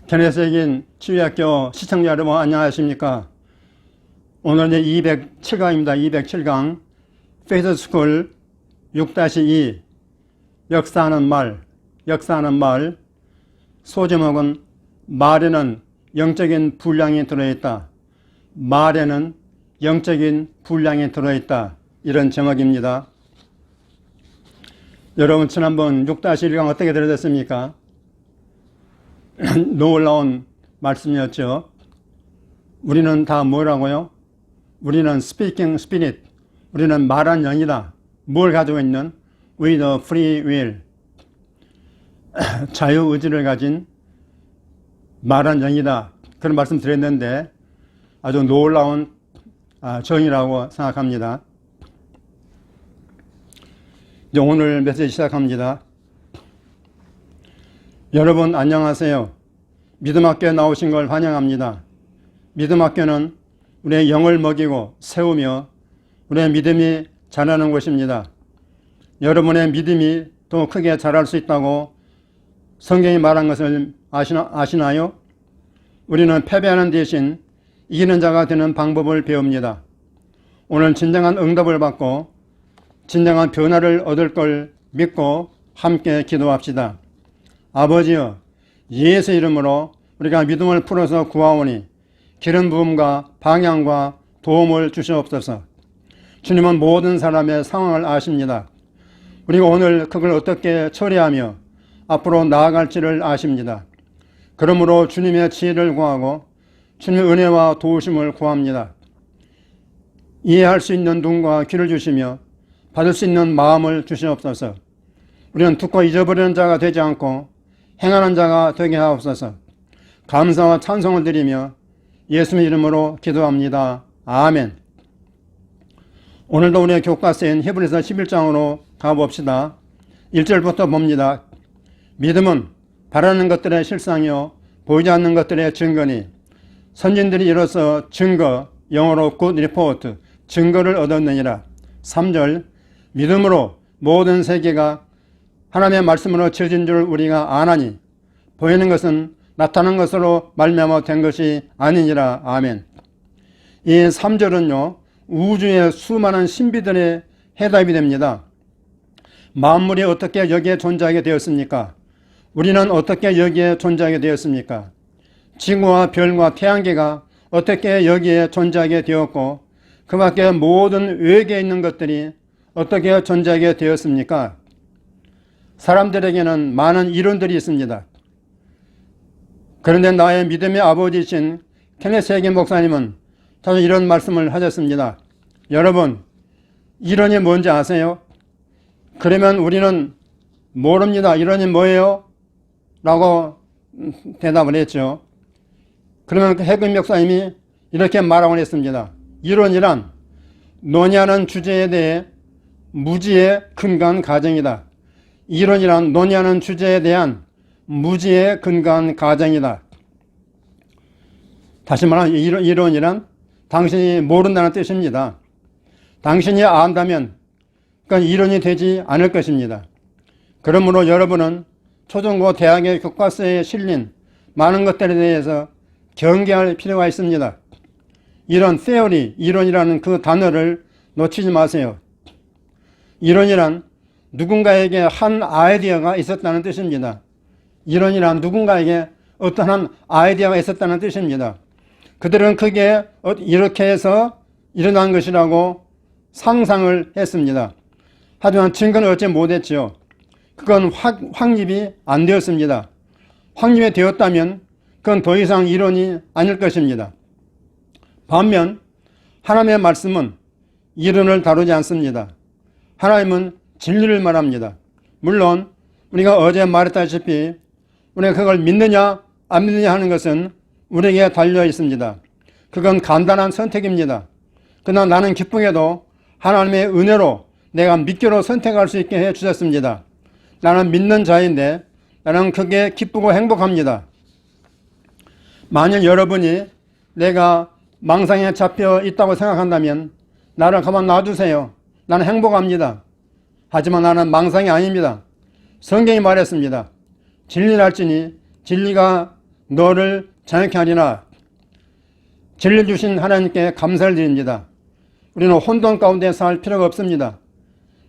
개내세긴 치유학교 시청자 여러분 안녕하십니까? 오늘은 207강입니다. 207강 페이스스쿨 6-2 역사하는 말 소제목은 말에는 영적인 분량이 들어있다. 말에는 영적인 분량이 들어있다. 이런 제목입니다. 여러분 지난번 6-1강 어떻게 들으셨습니까? 놀라운 말씀이었죠. 우리는 다 뭐라고요? 우리는 speaking spirit, 우리는 말한 영이다. 뭘 가지고 있는? with a free will, 자유의지를 가진 말한 영이다. 그런 말씀 드렸는데 아주 놀라운 정의라고 생각합니다. 이제 오늘 메시지 시작합니다. 여러분 안녕하세요. 믿음학교에 나오신 걸 환영합니다. 믿음학교는 우리의 영을 먹이고 세우며 우리의 믿음이 자라는 곳입니다. 여러분의 믿음이 더 크게 자랄 수 있다고 성경이 말한 것을 아시나요? 우리는 패배하는 대신 이기는 자가 되는 방법을 배웁니다. 오늘 진정한 응답을 받고 진정한 변화를 얻을 걸 믿고 함께 기도합시다. 아버지여, 예수 이름으로 우리가 믿음을 풀어서 구하오니 기름 부음과 방향과 도움을 주시옵소서. 주님은 모든 사람의 상황을 아십니다. 우리가 오늘 그걸 어떻게 처리하며 앞으로 나아갈지를 아십니다. 그러므로 주님의 지혜를 구하고 주님의 은혜와 도우심을 구합니다. 이해할 수 있는 눈과 귀를 주시며 받을 수 있는 마음을 주시옵소서. 우리는 듣고 잊어버리는 자가 되지 않고 행하는 자가 되게 하옵소서. 감사와 찬송을 드리며 예수님 이름으로 기도합니다. 아멘. 오늘도 우리의 교과서인 히브리서 11장으로 가봅시다. 1절부터 봅니다. 믿음은 바라는 것들의 실상이요 보이지 않는 것들의 증거니 선진들이 이로써 증거, 영어로 good report, 증거를 얻었느니라. 3절 믿음으로 모든 세계가 하나님의 말씀으로 지어진 줄 우리가 아나니 보이는 것은 나타난 것으로 말미암아 된 것이 아니니라. 아멘. 이 3절은요 우주의 수많은 신비들의 해답이 됩니다. 만물이 어떻게 여기에 존재하게 되었습니까? 우리는 어떻게 여기에 존재하게 되었습니까? 지구와 별과 태양계가 어떻게 여기에 존재하게 되었고 그 밖에 모든 외계에 있는 것들이 어떻게 존재하게 되었습니까? 사람들에게는 많은 이론들이 있습니다. 그런데 나의 믿음의 아버지이신 케네스 해긴 목사님은 자주 이런 말씀을 하셨습니다. 여러분, 이론이 뭔지 아세요? 그러면 우리는 모릅니다. 이론이 뭐예요? 라고 대답을 했죠. 그러면 해긴 목사님이 이렇게 말하고 했습니다. 이론이란 논의하는 주제에 대해 무지의 근거한 가정이다. 이론이란 논의하는 주제에 대한 무지의 근거한 가정이다. 다시 말하면 이론이란 당신이 모른다는 뜻입니다. 당신이 안다면 그건 이론이 되지 않을 것입니다. 그러므로 여러분은 초중고 대학의 교과서에 실린 많은 것들에 대해서 경계할 필요가 있습니다. 이런 theory, 이론이라는 그 단어를 놓치지 마세요. 이론이란 누군가에게 한 아이디어가 있었다는 뜻입니다. 이론이란 누군가에게 어떠한 아이디어가 있었다는 뜻입니다. 그들은 그게 이렇게 해서 일어난 것이라고 상상을 했습니다. 하지만 증거는 얻지 못했죠. 그건 확립이 안 되었습니다. 확립이 되었다면 그건 더 이상 이론이 아닐 것입니다. 반면 하나님의 말씀은 이론을 다루지 않습니다. 하나님은 진리를 말합니다. 물론 우리가 어제 말했다시피 우리가 그걸 믿느냐 안 믿느냐 하는 것은 우리에게 달려 있습니다. 그건 간단한 선택입니다. 그러나 나는 기쁘게도 하나님의 은혜로 내가 믿기로 선택할 수 있게 해 주셨습니다. 나는 믿는 자인데 나는 그게 기쁘고 행복합니다. 만일 여러분이 내가 망상에 잡혀 있다고 생각한다면 나를 가만 놔두세요. 나는 행복합니다. 하지만 나는 망상이 아닙니다. 성경이 말했습니다. 진리를 알지니 진리가 너를 자유케 하리라. 진리 주신 하나님께 감사를 드립니다. 우리는 혼돈 가운데 살 필요가 없습니다.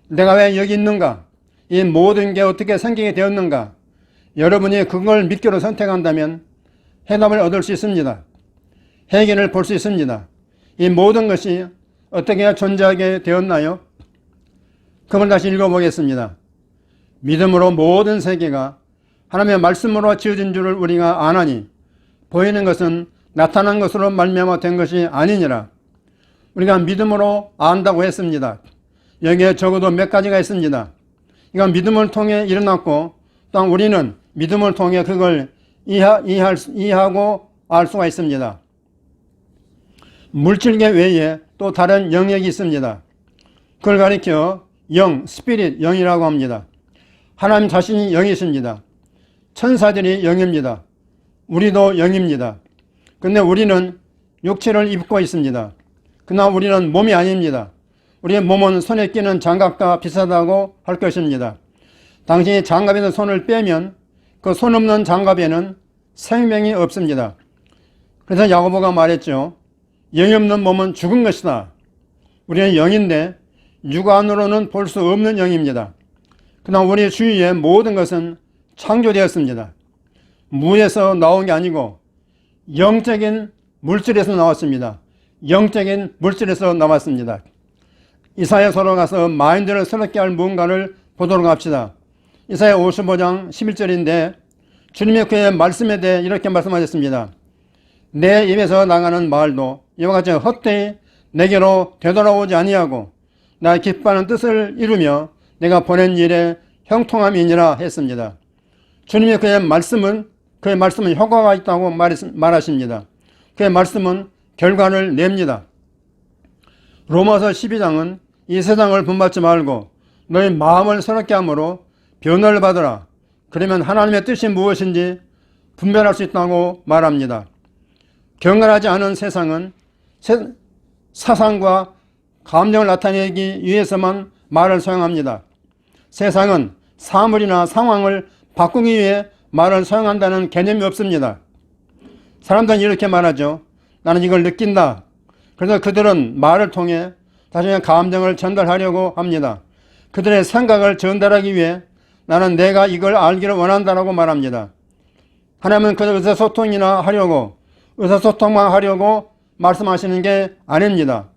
내가 왜 여기 있는가? 이 모든 게 어떻게 생기게 되었는가? 여러분이 그걸 믿기로 선택한다면 해답을 얻을 수 있습니다. 해결을 볼 수 있습니다. 이 모든 것이 어떻게 존재하게 되었나요? 그걸 다시 읽어보겠습니다. 믿음으로 모든 세계가 하나님의 말씀으로 지어진 줄을 우리가 아나니 보이는 것은 나타난 것으로 말미암아 된 것이 아니니라. 우리가 믿음으로 안다고 했습니다. 여기에 적어도 몇 가지가 있습니다. 이건 믿음을 통해 일어났고 또 우리는 믿음을 통해 그걸 이해하고 알 수가 있습니다. 물질계 외에 또 다른 영역이 있습니다. 그걸 가리켜 영, 스피릿, 영이라고 합니다. 하나님 자신이 영이십니다. 천사들이 영입니다. 우리도 영입니다. 근데 우리는 육체를 입고 있습니다. 그러나 우리는 몸이 아닙니다. 우리의 몸은 손에 끼는 장갑과 비슷하다고 할 것입니다. 당신이 장갑에서 손을 빼면 그 손 없는 장갑에는 생명이 없습니다. 그래서 야고보가 말했죠. 영이 없는 몸은 죽은 것이다. 우리는 영인데 육안으로는 볼 수 없는 영입니다. 그러나 우리 주위의 모든 것은 창조되었습니다. 무에서 나온 게 아니고 영적인 물질에서 나왔습니다. 영적인 물질에서 나왔습니다. 이사야서로 가서 마인드를 새롭게 할 무언가를 보도록 합시다. 이사야 55장 11절인데 주님의 그의 말씀에 대해 이렇게 말씀하셨습니다. 내 입에서 나가는 말도 이와 같이 헛되이 내게로 되돌아오지 아니하고 나 기뻐하는 뜻을 이루며 내가 보낸 일에 형통함이니라 했습니다. 주님의 그의 말씀은 효과가 있다고 말하십니다. 그의 말씀은 결과를 냅니다. 로마서 12장은 이 세상을 본받지 말고 너희 마음을 새롭게 함으로 변화를 받으라. 그러면 하나님의 뜻이 무엇인지 분별할 수 있다고 말합니다. 경건하지 않은 세상은 사상과 감정을 나타내기 위해서만 말을 사용합니다. 세상은 사물이나 상황을 바꾸기 위해 말을 사용한다는 개념이 없습니다. 사람들은 이렇게 말하죠. 나는 이걸 느낀다. 그래서 그들은 말을 통해 자신의 감정을 전달하려고 합니다. 그들의 생각을 전달하기 위해 나는 내가 이걸 알기를 원한다라고 말합니다. 하나님은 그저 의사소통이나 하려고 의사소통만 하려고 말씀하시는 게 아닙니다.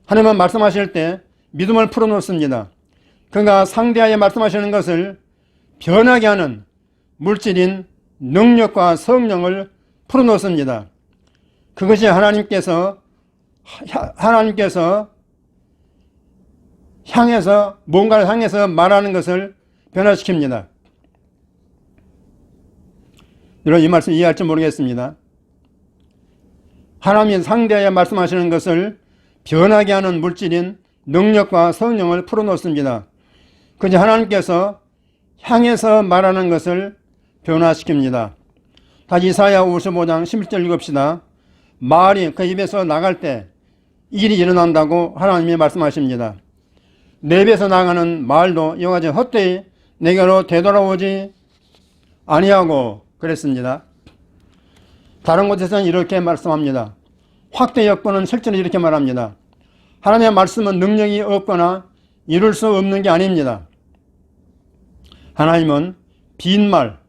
하나님은 말씀하실 때 믿음을 풀어놓습니다. 그가 상대하여 말씀하시는 것을 변하게 하는 물질인 능력과 성령을 풀어놓습니다. 그것이 하나님께서 뭔가를 향해서 말하는 것을 변화시킵니다. 여러분 이 말씀 이해할지 모르겠습니다. 하나님이 상대하여 말씀하시는 것을 변하게 하는 물질인 능력과 성령을 풀어놓습니다. 그것이 하나님께서 향해서 말하는 것을 변화시킵니다. 다시 이사야 55장 11절 읽읍시다. 말이 그 입에서 나갈 때 일이 일어난다고 하나님이 말씀하십니다. 내 입에서 나가는 말도 이와 같이 헛되이 내게로 되돌아오지 아니하고 그랬습니다. 다른 곳에서는 이렇게 말씀합니다. 확대 역본은 실제로 이렇게 말합니다. 하나님의 말씀은 능력이 없거나 이룰 수 없는 게 아닙니다. 하나님은 빈말,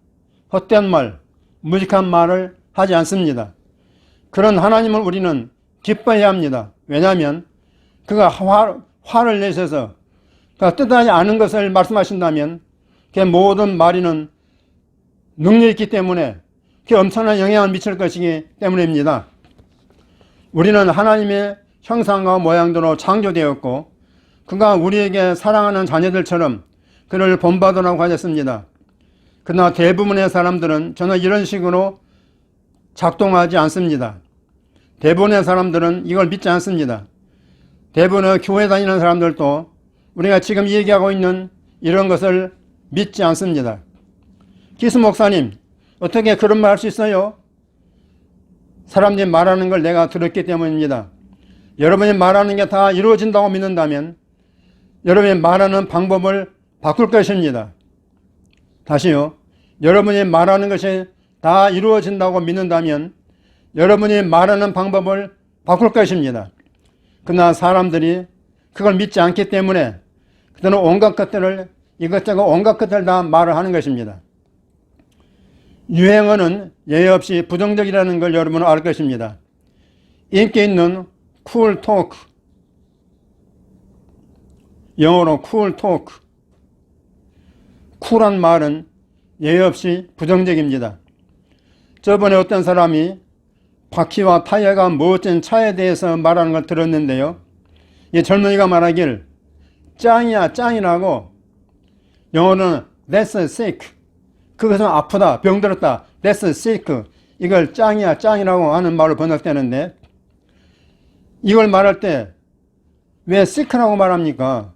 헛된 말, 무식한 말을 하지 않습니다. 그런 하나님을 우리는 기뻐해야 합니다. 왜냐하면 그가 화를 내셔서 그가 뜻하지 않은 것을 말씀하신다면 그 모든 말에는 능력이 있기 때문에 그 엄청난 영향을 미칠 것이기 때문입니다. 우리는 하나님의 형상과 모양대로 창조되었고 그가 우리에게 사랑하는 자녀들처럼 그를 본받으라고 하셨습니다. 그러나 대부분의 사람들은 전혀 이런 식으로 작동하지 않습니다. 대부분의 사람들은 이걸 믿지 않습니다. 대부분의 교회 다니는 사람들도 우리가 지금 얘기하고 있는 이런 것을 믿지 않습니다. 기수 목사님, 어떻게 그런 말 할 수 있어요? 사람들이 말하는 걸 내가 들었기 때문입니다. 여러분이 말하는 게 다 이루어진다고 믿는다면 여러분이 말하는 방법을 바꿀 것입니다. 다시요. 여러분이 말하는 것이 다 이루어진다고 믿는다면 여러분이 말하는 방법을 바꿀 것입니다. 그러나 사람들이 그걸 믿지 않기 때문에 그들은 온갖 것들을 이것저것 온갖 것들을 다 말을 하는 것입니다. 유행어는 예외 없이 부정적이라는 걸 여러분은 알 것입니다. 인기 있는 쿨 토크, 영어로 쿨 토크, 쿨한 말은 예외 없이 부정적입니다. 저번에 어떤 사람이 바퀴와 타이어가 멋진 차에 대해서 말하는 걸 들었는데요. 이 젊은이가 말하길 짱이야 짱이라고, 영어로는 that's sick, 그것은 아프다 병들었다, that's sick, 이걸 짱이야 짱이라고 하는 말로 번역되는데, 이걸 말할 때 왜 sick라고 말합니까?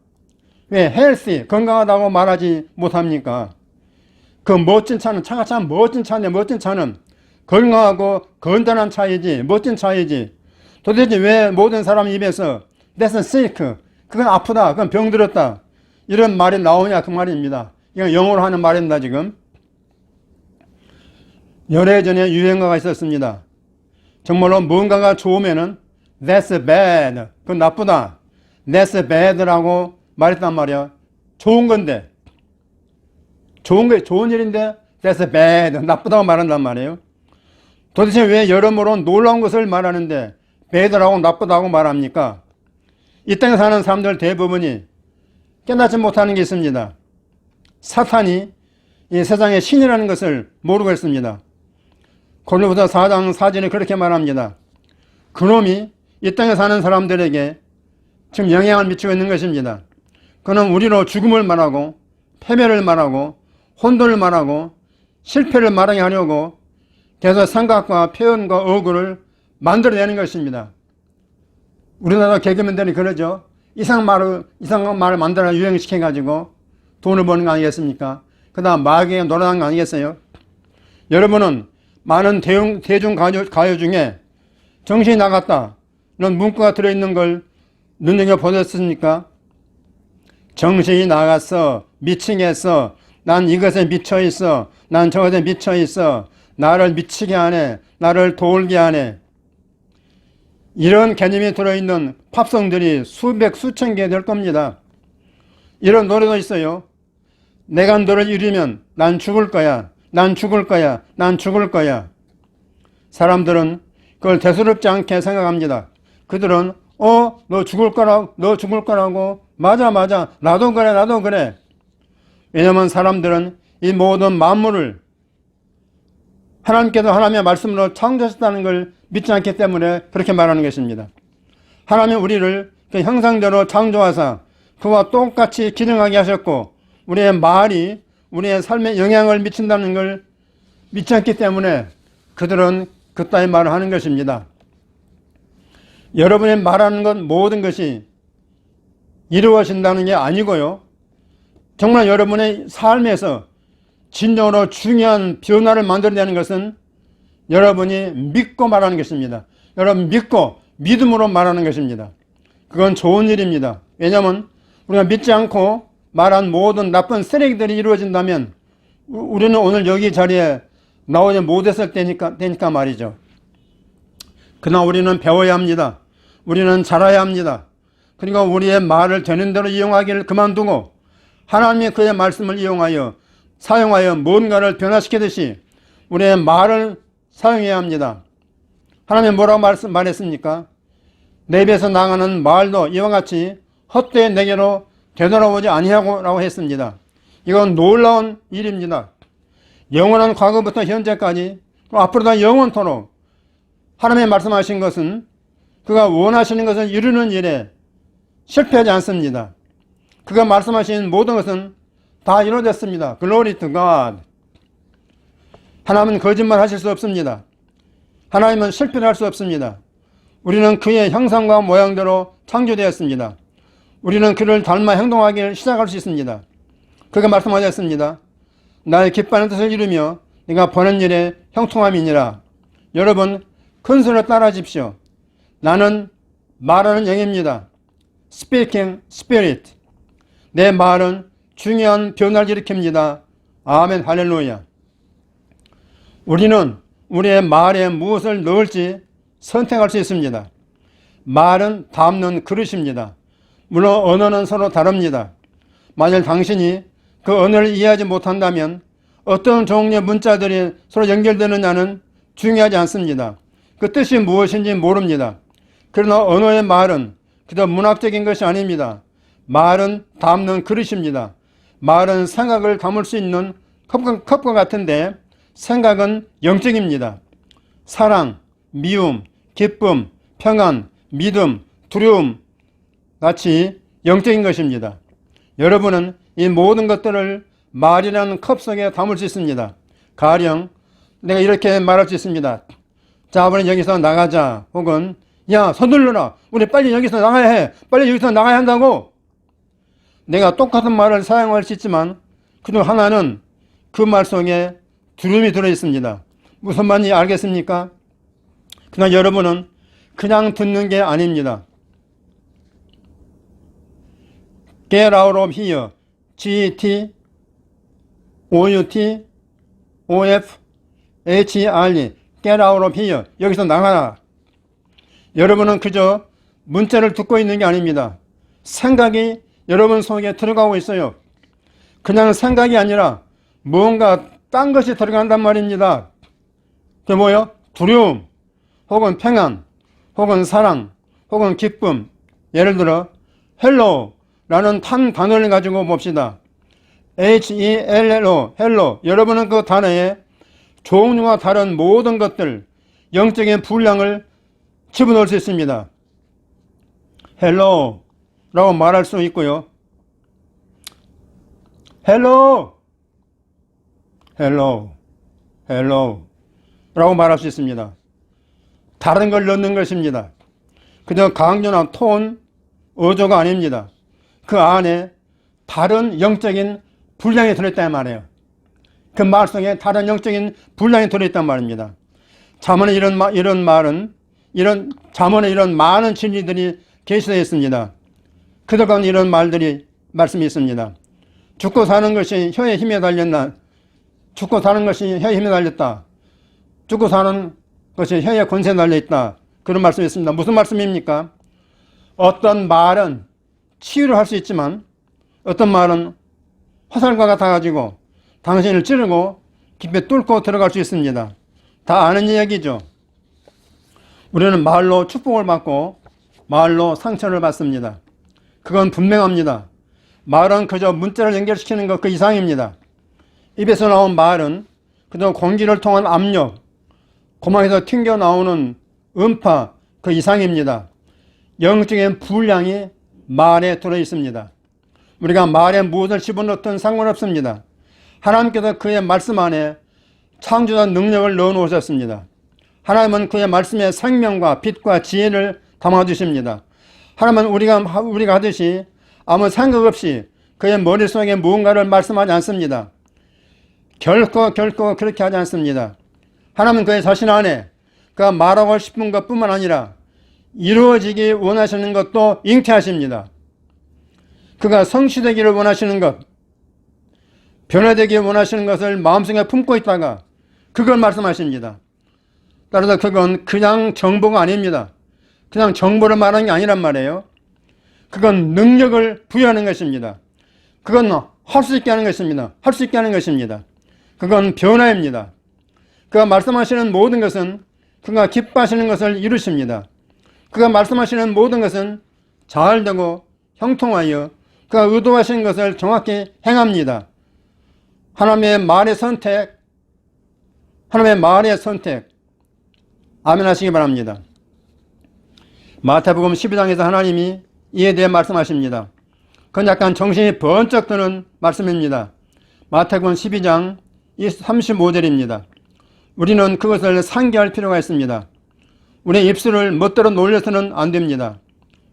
왜 healthy 건강하다고 말하지 못합니까? 그 멋진 차는, 차가 참 멋진 차인데 멋진 차는 건강하고 건전한 차이지, 멋진 차이지. 도대체 왜 모든 사람 입에서 that's sick, 그건 아프다, 그건 병들었다, 이런 말이 나오냐 그 말입니다. 이건 영어로 하는 말입니다. 지금 열애전에 유행어가 있었습니다. 정말로 뭔가가 좋으면은 that's bad, 그건 나쁘다, that's bad라고 말했단 말이야. 좋은 건데, 좋은 일인데 that's bad, 나쁘다고 말한단 말이에요. 도대체 왜 여러모로 놀라운 것을 말하는데 bad라고 나쁘다고 말합니까? 이 땅에 사는 사람들 대부분이 깨닫지 못하는 게 있습니다. 사탄이 이 세상의 신이라는 것을 모르고 있습니다. 고린도후서 4장 4절에 그렇게 말합니다. 그놈이 이 땅에 사는 사람들에게 지금 영향을 미치고 있는 것입니다. 그는 우리로 죽음을 말하고 패배를 말하고 혼돈을 말하고 실패를 말하게 하려고 계속 생각과 표현과 어구를 만들어내는 것입니다. 우리나라 개그맨들이 그러죠. 이상한 말을 만들어 유행시켜가지고 돈을 버는 거 아니겠습니까? 그 다음 마귀에 놀아나는 거 아니겠어요? 여러분은 많은 대중 가요 중에 정신이 나갔다 이런 문구가 들어있는 걸 눈여겨보셨습니까? 정신이 나갔어, 미치겠어, 난 이것에 미쳐있어, 난 저것에 미쳐있어, 나를 미치게 하네, 나를 돌게 하네. 이런 개념이 들어있는 팝송들이 수백 수천 개 될 겁니다. 이런 노래도 있어요. 내가 너를 잃으면 난 죽을 거야, 난 죽을 거야, 난 죽을 거야. 사람들은 그걸 대수롭지 않게 생각합니다. 그들은 너 죽을 거라고, 맞아, 나도 그래. 왜냐하면 사람들은 이 모든 만물을 하나님께서 하나님의 말씀으로 창조하셨다는 걸 믿지 않기 때문에 그렇게 말하는 것입니다. 하나님은 우리를 그 형상대로 창조하사 그와 똑같이 기능하게 하셨고, 우리의 말이 우리의 삶에 영향을 미친다는 걸 믿지 않기 때문에 그들은 그따위 말을 하는 것입니다. 여러분이 말하는 것 모든 것이 이루어진다는 게 아니고요. 정말 여러분의 삶에서 진정으로 중요한 변화를 만들어내는 것은 여러분이 믿고 말하는 것입니다. 여러분 믿고 믿음으로 말하는 것입니다. 그건 좋은 일입니다. 왜냐하면 우리가 믿지 않고 말한 모든 나쁜 쓰레기들이 이루어진다면 우리는 오늘 여기 자리에 나오지 못했을 때니까 말이죠. 그러나 우리는 배워야 합니다. 우리는 자라야 합니다. 그리고 우리의 말을 되는 대로 이용하기를 그만두고 하나님의 그의 말씀을 이용하여 사용하여 뭔가를 변화시키듯이 우리의 말을 사용해야 합니다. 하나님이 뭐라고 말했습니까? 내 입에서 나가는 말도 이와 같이 헛되이 내게로 되돌아오지 아니하고라고 했습니다. 이건 놀라운 일입니다. 영원한 과거부터 현재까지 앞으로도 영원토록 하나님의 말씀하신 것은 그가 원하시는 것을 이루는 일에 실패하지 않습니다. 그가 말씀하신 모든 것은 다 이루어졌습니다. Glory to God. 하나님은 거짓말 하실 수 없습니다. 하나님은 실패를 할 수 없습니다. 우리는 그의 형상과 모양대로 창조되었습니다. 우리는 그를 닮아 행동하기를 시작할 수 있습니다. 그가 말씀하셨습니다. 나의 기뻐하는 뜻을 이루며 네가 보는 일에 형통함이니라. 여러분 큰 소리로 따라하십시오. 나는 말하는 영입니다. Speaking Spirit. 내 말은 중요한 변화를 일으킵니다. 아멘 할렐루야. 우리는 우리의 말에 무엇을 넣을지 선택할 수 있습니다. 말은 담는 그릇입니다. 물론 언어는 서로 다릅니다. 만일 당신이 그 언어를 이해하지 못한다면 어떤 종류의 문자들이 서로 연결되느냐는 중요하지 않습니다. 그 뜻이 무엇인지 모릅니다. 그러나 언어의 말은 그저 문학적인 것이 아닙니다. 말은 담는 그릇입니다. 말은 생각을 담을 수 있는 컵과 같은데 생각은 영적입니다. 사랑, 미움, 기쁨, 평안, 믿음, 두려움 같이 영적인 것입니다. 여러분은 이 모든 것들을 말이라는 컵 속에 담을 수 있습니다. 가령 내가 이렇게 말할 수 있습니다. 자, 우리 여기서 나가자. 혹은 야, 서둘러라. 우리 빨리 여기서 나가야 해. 빨리 여기서 나가야 한다고. 내가 똑같은 말을 사용할 수 있지만 그중 하나는 그 말 속에 두려움이 들어있습니다. 무슨 말인지 알겠습니까? 그러나 여러분은 그냥 듣는 게 아닙니다. Get out of here. G-E-T, O-U-T, O-F, H-E-R-E. Get out of here. 여기서 나가라. 여러분은 그저 문자를 듣고 있는 게 아닙니다. 생각이 여러분 속에 들어가고 있어요. 그냥 생각이 아니라 무언가 딴 것이 들어간단 말입니다. 그게 뭐예요? 두려움, 혹은 평안, 혹은 사랑, 혹은 기쁨. 예를 들어 hello 라는 한 단어를 가지고 봅시다. H-E-L-L-O, hello. 여러분은 그 단어에 종류가 다른 모든 것들, 영적인 분량을 집어넣을 수 있습니다. hello 라고 말할 수 있고요. hello, hello, hello 라고 말할 수 있습니다. 다른 걸 넣는 것입니다. 그저 강조나 톤, 어조가 아닙니다. 그 안에 다른 영적인 분량이 들어있단 말이에요. 그 말 속에 다른 영적인 분량이 들어있단 말입니다. 잠언에 잠언에 이런 많은 진리들이 계시되어 있습니다. 그들 가운데 이런 말씀이 있습니다. 죽고 사는 것이 혀에 힘에 달렸나? 죽고 사는 것이 혀에 힘에 달렸다. 죽고 사는 것이 혀에 권세에 달려있다. 그런 말씀이 있습니다. 무슨 말씀입니까? 어떤 말은 치유를 할 수 있지만 어떤 말은 화살과 같아가지고 당신을 찌르고 깊이 뚫고 들어갈 수 있습니다. 다 아는 이야기죠. 우리는 말로 축복을 받고 말로 상처를 받습니다. 그건 분명합니다. 말은 그저 문자를 연결시키는 것 그 이상입니다. 입에서 나온 말은 그저 공기를 통한 압력, 고막에서 튕겨나오는 음파 그 이상입니다. 영적인 분량이 말에 들어있습니다. 우리가 말에 무엇을 집어넣든 상관없습니다. 하나님께서 그의 말씀 안에 창조자 능력을 넣어놓으셨습니다. 하나님은 그의 말씀에 생명과 빛과 지혜를 담아주십니다. 하나님은 우리가 하듯이 아무 생각 없이 그의 머릿속에 무언가를 말씀하지 않습니다. 결코 그렇게 하지 않습니다. 하나님은 그의 자신 안에 그가 말하고 싶은 것뿐만 아니라 이루어지기 원하시는 것도 잉태하십니다. 그가 성취되기를 원하시는 것, 변화되기 원하시는 것을 마음속에 품고 있다가 그걸 말씀하십니다. 따라서 그건 그냥 정보가 아닙니다. 그냥 정보를 말하는 게 아니란 말이에요. 그건 능력을 부여하는 것입니다. 그건 할 수 있게 하는 것입니다. 할 수 있게 하는 것입니다. 그건 변화입니다. 그가 말씀하시는 모든 것은 그가 기뻐하시는 것을 이루십니다. 그가 말씀하시는 모든 것은 잘 되고 형통하여 그가 의도하시는 것을 정확히 행합니다. 하나님의 말의 선택, 아멘 하시기 바랍니다. 마태복음 12장에서 하나님이 이에 대해 말씀하십니다. 그건 약간 정신이 번쩍 드는 말씀입니다. 마태복음 12장 35절입니다. 우리는 그것을 상기할 필요가 있습니다. 우리의 입술을 멋대로 놀려서는 안 됩니다.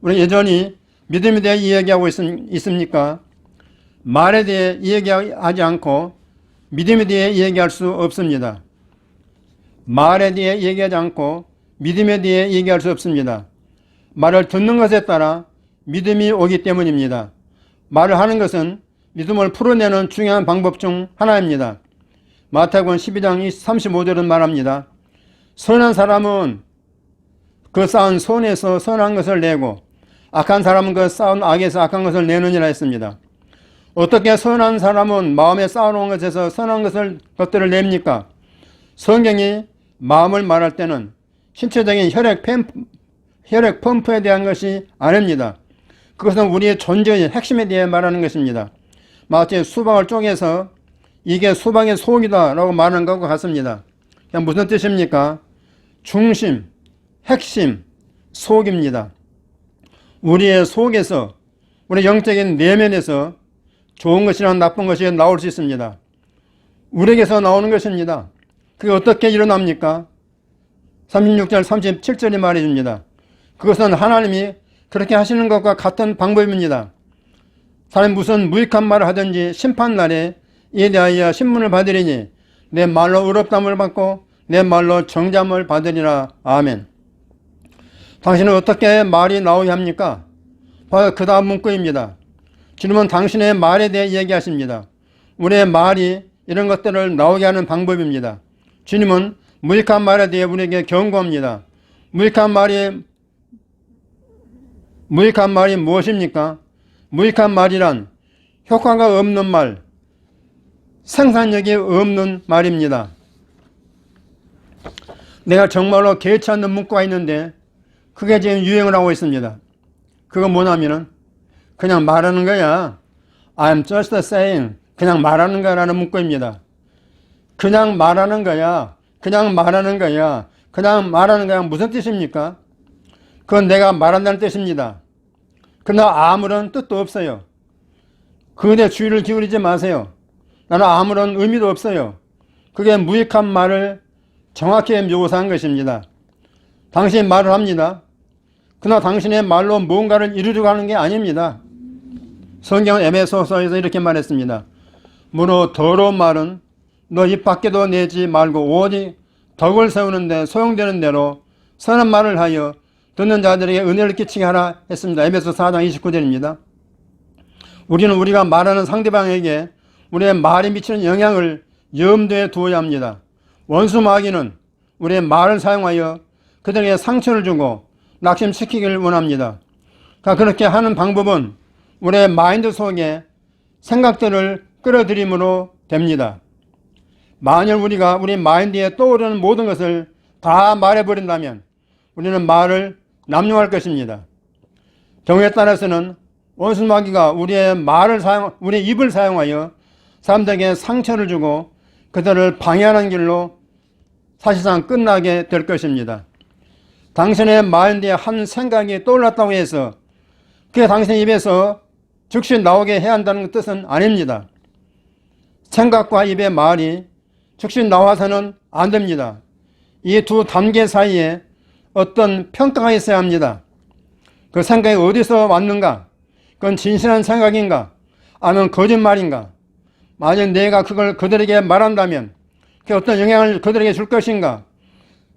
우리 여전히 믿음에 대해 이야기하고 있습니까? 말에 대해 이야기하지 않고 믿음에 대해 이야기할 수 없습니다. 말에 대해 얘기하지 않고 믿음에 대해 얘기할 수 없습니다. 말을 듣는 것에 따라 믿음이 오기 때문입니다. 말을 하는 것은 믿음을 풀어내는 중요한 방법 중 하나입니다. 마태복음 12장 35절은 말합니다. 선한 사람은 그 쌓은 선에서 선한 것을 내고 악한 사람은 그 쌓은 악에서 악한 것을 내느니라 했습니다. 어떻게 선한 사람은 마음에 쌓아놓은 것에서 선한 것들을 냅니까? 성경이 마음을 말할 때는 신체적인 혈액 펌프에 대한 것이 아닙니다. 그것은 우리의 존재의 핵심에 대해 말하는 것입니다. 마치 수박을 쪼개서 이게 수박의 속이다 라고 말하는 것과 같습니다. 무슨 뜻입니까? 중심, 핵심, 속입니다. 우리의 속에서, 우리 영적인 내면에서 좋은 것이나 나쁜 것이 나올 수 있습니다. 우리에게서 나오는 것입니다. 그게 어떻게 일어납니까? 36절, 37절이 말해줍니다. 그것은 하나님이 그렇게 하시는 것과 같은 방법입니다. 사람이 무슨 무익한 말을 하든지 심판날에 이에 대하여 신문을 받으리니 내 말로 의롭다함을 받고 내 말로 정잠을 받으리라. 아멘. 당신은 어떻게 말이 나오게 합니까? 바로 그 다음 문구입니다. 주님은 당신의 말에 대해 얘기하십니다. 우리의 말이 이런 것들을 나오게 하는 방법입니다. 주님은 무익한 말에 대해 우리에게 경고합니다. 무익한 말이 무엇입니까? 무익한 말이란 효과가 없는 말, 생산력이 없는 말입니다. 내가 정말로 개의치 않는 문구가 있는데 그게 지금 유행을 하고 있습니다. 그건 뭐냐면은 그냥 말하는 거야. I'm just saying. 그냥 말하는 거라는 문구입니다. 그냥 말하는 거야. 그냥 말하는 거야. 그냥 말하는 거야. 무슨 뜻입니까? 그건 내가 말한다는 뜻입니다. 그러나 아무런 뜻도 없어요. 그에 주의를 기울이지 마세요. 나는 아무런 의미도 없어요. 그게 무익한 말을 정확히 묘사한 것입니다. 당신이 말을 합니다. 그러나 당신의 말로 무언가를 이루려고 하는 게 아닙니다. 성경은 에베소서에서 이렇게 말했습니다. 무릇 더러운 말은 너 입 밖에도 내지 말고 오직 덕을 세우는데 소용되는 대로 선한 말을 하여 듣는 자들에게 은혜를 끼치게 하라 했습니다. 에베소 4장 29절입니다. 우리는 우리가 말하는 상대방에게 우리의 말이 미치는 영향을 염두에 두어야 합니다. 원수 마귀는 우리의 말을 사용하여 그들에게 상처를 주고 낙심시키기를 원합니다. 그렇게 하는 방법은 우리의 마인드 속에 생각들을 끌어들임으로 됩니다. 만일 우리가 우리 마인드에 떠오르는 모든 것을 다 말해버린다면 우리는 말을 남용할 것입니다. 경우에 따라서는 원수 마귀가 우리의 입을 사용하여 사람들에게 상처를 주고 그들을 방해하는 길로 사실상 끝나게 될 것입니다. 당신의 마인드에 한 생각이 떠올랐다고 해서 그게 당신의 입에서 즉시 나오게 해야 한다는 뜻은 아닙니다. 생각과 입의 말이 즉시 나와서는 안 됩니다. 이 두 단계 사이에 어떤 평가가 있어야 합니다. 그 생각이 어디서 왔는가? 그건 진실한 생각인가? 아니면 거짓말인가? 만약 내가 그걸 그들에게 말한다면 그게 어떤 영향을 그들에게 줄 것인가?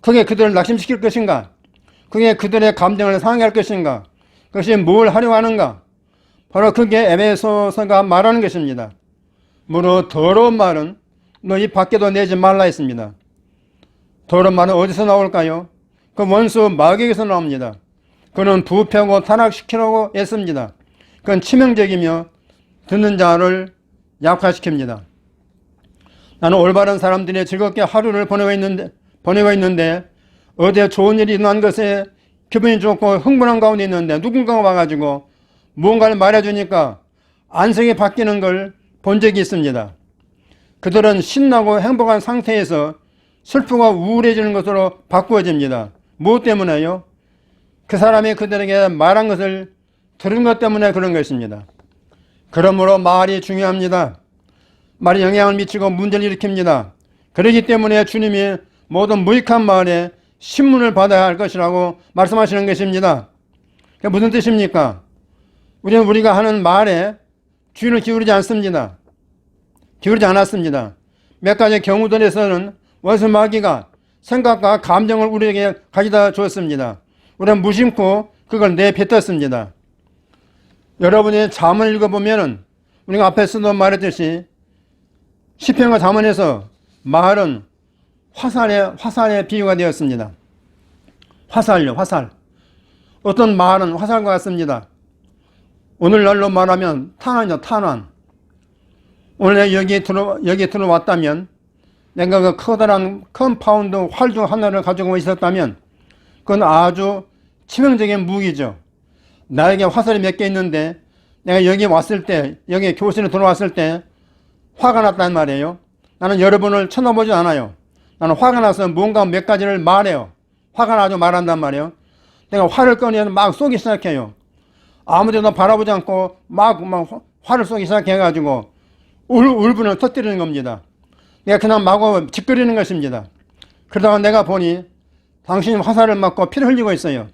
그게 그들을 낙심시킬 것인가? 그게 그들의 감정을 상하게 할 것인가? 그것이 뭘 하려고 하는가? 바로 그게 에베소서가 말하는 것입니다. 무릇 더러운 말은 너 입 밖에도 내지 말라 했습니다. 더러운 말은 어디서 나올까요? 그 원수 마귀에게서 나옵니다. 그는 부패하고 타락시키려고 애씁니다. 그건 치명적이며 듣는 자를 약화시킵니다. 나는 올바른 사람들이 즐겁게 하루를 보내고 있는데 어디에 좋은 일이 일어난 것에 기분이 좋고 흥분한 가운데 있는데 누군가가 와가지고 무언가를 말해주니까 안색이 바뀌는 걸 본 적이 있습니다. 그들은 신나고 행복한 상태에서 슬프고 우울해지는 것으로 바꾸어집니다. 무엇 때문에요? 그 사람이 그들에게 말한 것을 들은 것 때문에 그런 것입니다. 그러므로 말이 중요합니다. 말이 영향을 미치고 문제를 일으킵니다. 그렇기 때문에 주님이 모든 무익한 말에 신문을 받아야 할 것이라고 말씀하시는 것입니다. 그게 무슨 뜻입니까? 우리는 우리가 하는 말에 주의를 기울이지 않습니다. 기울이지 않았습니다. 몇 가지 경우들에서는 원수 마귀가 생각과 감정을 우리에게 가져다 주었습니다. 우리는 무심코 그걸 내뱉었습니다. 여러분이 잠언을 읽어보면은 우리가 앞에서도 말했듯이 시편과 잠언에서 말은 화살의 비유가 되었습니다. 화살요, 화살. 어떤 말은 화살과 같습니다. 오늘날로 말하면 탄환이죠, 탄환. 오늘 여기에 들어왔다면, 내가 그 커다란 컴파운드 활 중 하나를 가지고 있었다면, 그건 아주 치명적인 무기죠. 나에게 화살이 몇 개 있는데, 내가 여기 왔을 때, 여기 교실에 들어왔을 때, 화가 났단 말이에요. 나는 여러분을 쳐다보지 않아요. 나는 화가 나서 뭔가 몇 가지를 말해요. 화가 나서 말한단 말이에요. 내가 화를 꺼내서 막 쏘기 시작해요. 아무데나 바라보지 않고 막 화를 쏘기 시작해가지고 울분을 터뜨리는 겁니다. 내가 그냥 마구 짓거리는 것입니다. 그러다가 내가 보니 당신이 화살을 맞고 피를 흘리고 있어요.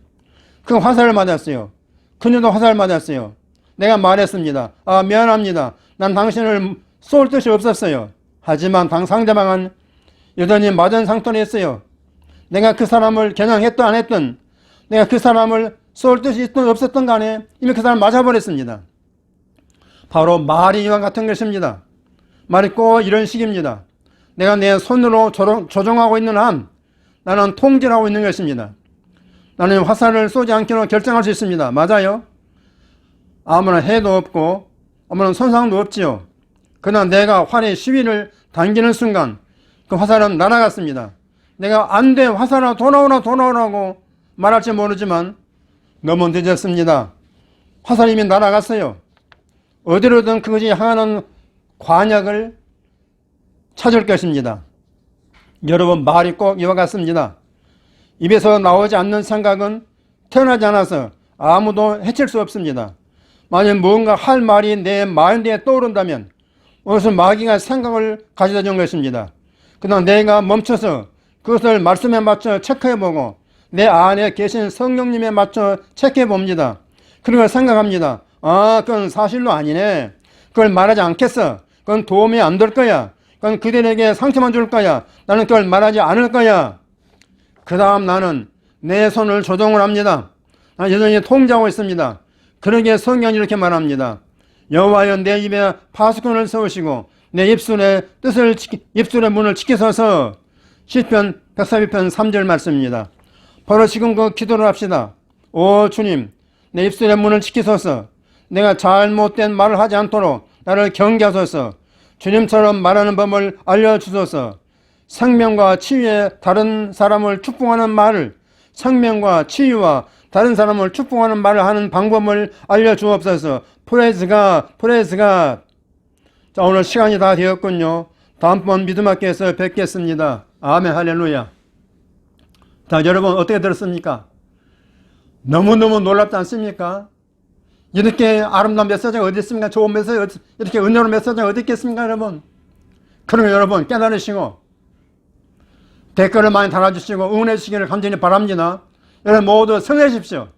그 화살을 맞았어요. 그녀도 화살을 맞았어요. 내가 말했습니다. 아, 미안합니다. 난 당신을 쏠 뜻이 없었어요. 하지만 상대방은 여전히 맞은 상태로 했어요. 내가 그 사람을 겨냥했든 안 했든 내가 그 사람을 쏠 뜻이 있든 없었든 간에 이미 그 사람을 맞아버렸습니다. 바로 말이 이와 같은 것입니다. 말이 꼭 이런 식입니다. 내가 내 손으로 조종하고 있는 한 나는 통제를 하고 있는 것입니다. 나는 화살을 쏘지 않기로 결정할 수 있습니다. 맞아요? 아무런 해도 없고 아무런 손상도 없지요. 그러나 내가 활의 시위를 당기는 순간 그 화살은 날아갔습니다. 내가 안 돼, 화살아 돌아오라고 말할지 모르지만 너무 늦었습니다. 화살이 이미 날아갔어요. 어디로든 그것이 향하는 관역을 찾을 것입니다. 여러분, 말이 꼭 이와 같습니다. 입에서 나오지 않는 생각은 태어나지 않아서 아무도 해칠 수 없습니다. 만약 뭔가 할 말이 내 마인드에 떠오른다면 무슨 마귀가 생각을 가져다 준 것입니다. 그러나 내가 멈춰서 그것을 말씀에 맞춰 체크해보고 내 안에 계신 성령님에 맞춰 체크해봅니다. 그리고 생각합니다. 아, 그건 사실로 아니네. 그걸 말하지 않겠어. 그건 도움이 안 될 거야. 그건 그들에게 상처만 줄 거야. 나는 그걸 말하지 않을 거야. 그 다음 나는 내 손을 조종을 합니다. 나는 여전히 통제하고 있습니다. 그러기에 성경이 이렇게 말합니다. 여호와여 내 입에 파수꾼을 세우시고 내 입술의 문을 지키소서. 시편 142편 3절 말씀입니다. 바로 지금 그 기도를 합시다. 오 주님, 내 입술의 문을 지키소서. 내가 잘못된 말을 하지 않도록 나를 경계하소서. 주님처럼 말하는 법을 알려주소서. 생명과 치유에 다른 사람을 축복하는 말을, 생명과 치유와 다른 사람을 축복하는 말을 하는 방법을 알려주옵소서. 프레이즈가. 자, 오늘 시간이 다 되었군요. 다음번 믿음학교에서 뵙겠습니다. 아멘, 할렐루야. 자, 여러분 어떻게 들었습니까? 너무너무 놀랍지 않습니까? 이렇게 아름다운 메시지가 어디 있습니까? 좋은 메시지, 이렇게 은혜로운 메시지가 어디 있겠습니까, 여러분? 그러면 여러분 깨달으시고 댓글을 많이 달아주시고 응원해 주시기를 간절히 바랍니다. 여러분 모두 성례하십시오.